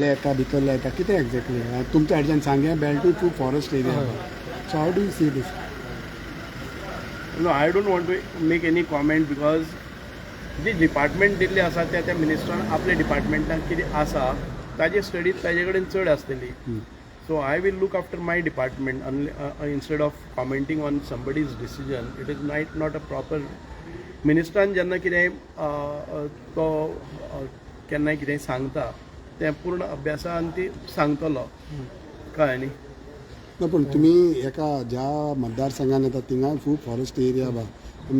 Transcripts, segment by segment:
येता भितरले येता कितें एक्झॅक्टली तुमच्या हाच्यान सांगे belt to forest area so how do you see this No, I don't want to make any comment because जी डिपार्टमेंट दिल्ली आसा त्या मिनिस्टरान आपल्या डिपार्टमेंटान कितें आसा ताजे स्टडी ताजे कडेन चड आसतली. So I will look after my department instead of commenting on somebody's decision. It is not a proper. मिनिस्टरान जेन्ना कितें तो केन्नाय कितें सांगता तें पूर्ण अभ्यासान ती सांगतलो कळ्ळें न्ही. ना पूण तुमी एका ज्या मतदारसंघान येता थिंगा खूब फॉरेस्ट एरिया बा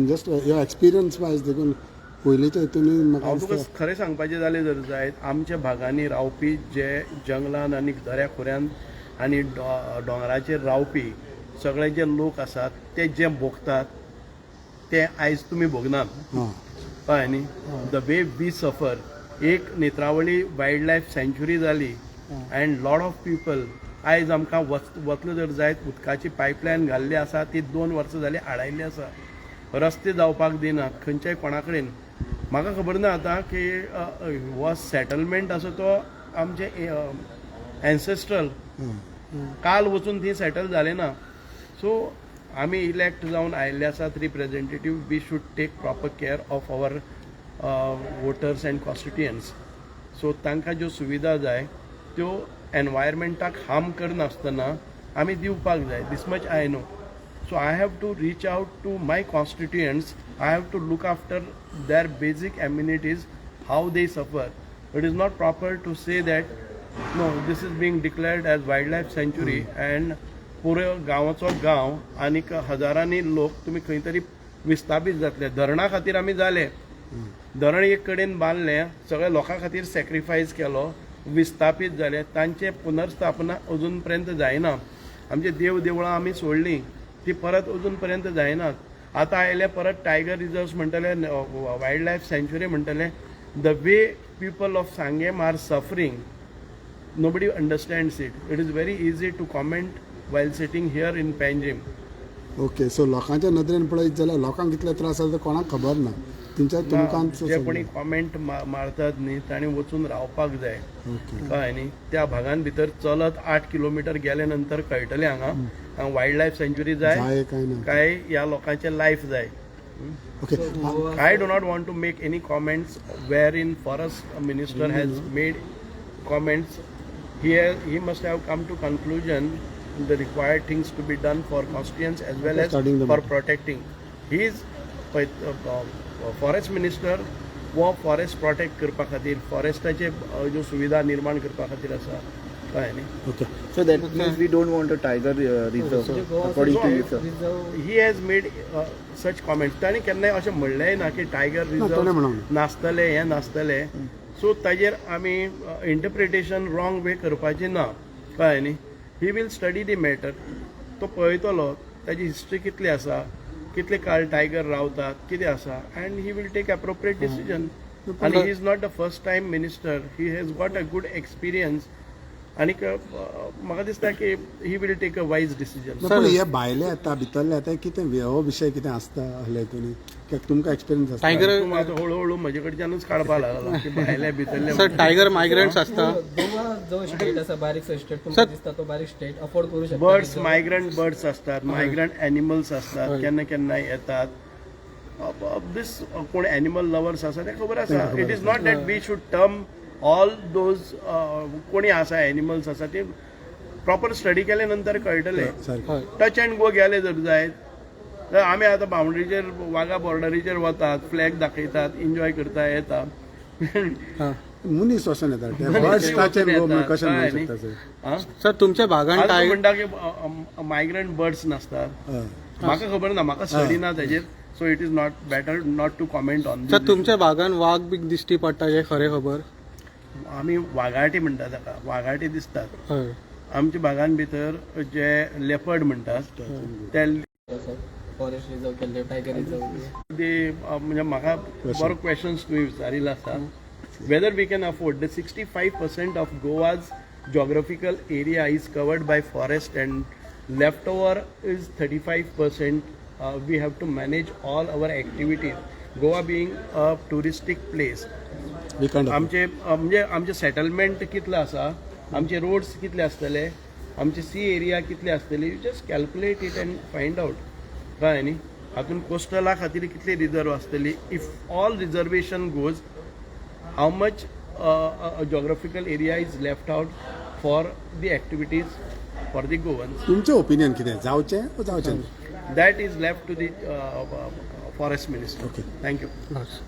जस्ट युअर एक्सपिरियन्स वायज देखून पयलींच्या हितून म्हाका हांव तुका दिसता खरें सांगपाचें जालें जर जायत आमच्या भागांनी रावपी जे जंगलान आनी दर्याखोऱ्यान आनी दोंगराचेर रावपी सगळे जे लोक आसात ते जे भोगतात ते आयज तुमी भोगनात कळ्ळें न्ही. The way we suffer. एक नेत्रावळी वायल्ड लायफ सँच्युरी जाली अँड लॉट ऑफ पीपल आयज आमकां वतलो जर जायत उदकाची पायपलायन घाल्ली आसा ती 2 वर्सां जाली आडायल्ली आसा. रस्ते जावपाक दिना खंयच्याय कोणा कडेन. म्हाका खबर ना आतां की हो सेटलमेंट आसा तो आमचे एन्सेस्ट्रल काल वचून थंय सेटल जाले ना. सो आमी इलेक्ट जावन आयिल्ले आसात representative. We should take proper care of our voters and constituents. So तांकां ज्यो सुविधा जाय त्यो एनवायरमेंटाक हार्म करनासतना आमी दिवपाक जाय. This much I know. So I have to reach out to my constituents. I have to look after their basic amenities, how they suffer. It is not proper to say that no, this is being declared as wildlife sanctuary and पुरे गांवाचो गांव आनी हजारांनी लोक तुमी खंय तरी विस्थापीत जातले. धरणा खातीर आमी जाले. धरण एक कडेन बांदलें, सगळ्या लोकां खातीर सॅक्रिफायस केलो, विस्थापीत जाले. तांचे पुनर्स्थापना अजून पर्यंत जायना. आमचे देव देवळां आमी सोडलीं ती परत अजून पर्यंत जायनात. आतां आयले परत टायगर रिजर्व्स म्हणटले, वायल्ड लायफ सँच्युरी म्हणटले. The way people of Sanguem are suffering nobody understands it. It is very easy to comment while sitting here in Panjim. Okay. So लोकांच्या नदरेन पळयत जाल्यार लोकांक कितले त्रास जाता ते कोणाक खबर ना. तुमकां जे कोणी कॉमेंट मारतात न्ही ताणी वचून रावपाक जाय कळ्ळें न्ही. त्या भागान भितर चलत 8 किलोमिटर गेले नंतर कळटलें हांगा वायल्ड लायफ सँच्युरी जाय काय ह्या लोकांचे लायफ जाय. I do not want to make any comments wherein forest minister has made comments. He must have come to conclusion the required things to be done for constituents as well as for protecting. He is forest minister वो forest protect करपा खातीर फॉरेस्टाचे ज्यो सुविधा निर्माण करपा खातीर आसा कळ्ळें न्ही. Okay. So that means we don't want a tiger reserve according to you. He has made such comments. ताणी केन्नाय अशें म्हणलेंय ना की टायगर रिजर्व नासतले हें नासतलें. सो ताजेर आमी इंटरप्रिटेशन रॉंग वे करपाचें ना कळ्ळें न्ही. He will study the matter. तो पळयतलो ताजी हिस्ट्री कितली आसा, कितले काळ टायगर रावतात, कितें आसा and he will take appropriate decision. आनी he is not the first time minister. He has got a good experience आनी म्हाका दिसता की he will take a wise decision. पूण हे भायले येता भितरले येता कितें हो विशय कितें आसता ahले हितून कित्याक तुमकां एक्सपिरियन्स आसता. टायगर हळूहळू म्हजे कडच्यानूच काडपा लागला की भायले भितरले. सर टायगर मायग्रंट्स आसता. जो स्टेट आसा बारीक स्टेट तुमकां दिसता तो बारीक स्टेट अफोर्ड करू शकता. बर्ड्स मायग्रंट बर्ड्स असतात, मायग्रंट एनिमल्स असतात, केन्ना केन्ना येतात. दिस कोण एनिमल लवर्स आसा ते खबर आसा. It is not that we should term all those कोणी आसा एनिमल्स आसा ते प्रॉपर स्टडी केले नंतर कळटले. टच अँड गो गेले जर जायत तर आमी आतां बाउंड्रीचेर वागा बॉर्डरीचेर वतात, फ्लॅग दाखयतात, एन्जॉय करता येता. मुनीस वचून येता सर तुमच्या भागान म्हणटा की मायग्रंट बर्ड्स नासतात. म्हाका खबर ना, म्हाका स्टडी ना ताजेर. So it is not better not to comment on. Sir तुमच्या भागान वाघ बी दिश्टी पडटा हे खरें खबर? आमी वाघाटी म्हणटा ताका, वाघाटी दिसतात. आमच्या भागान भितर जे लेपर्ड म्हणटात ते फॉरेस्ट रिजर्व केल्ले टायगर रिजर्व म्हणजे म्हाका बरो क्वेश्चन्स तुवें विचारिल्लो आसा. Whether we can afford the 65% of Goa's geographical area is covered by forest and left over is 35%. We have to manage all our activities. Goa being a touristic place, विकांड आमचे म्हणजे आमचे settlement कितले आसा, आमचे रोड्स कितले आसतले, आमचे सी एरिया कितले आसतली, you just calculate it and find out कळ्ळें न्ही. हातून कोस्टला खातीर कितली रिजर्व आसतली, if all reservation goes how much geographical area is left out for the activities for the Goans. तुमचें ओपिनियन कितें, जावचें वा जावचें ना? That is left to the forest minister. Okay. Thank you. Bus.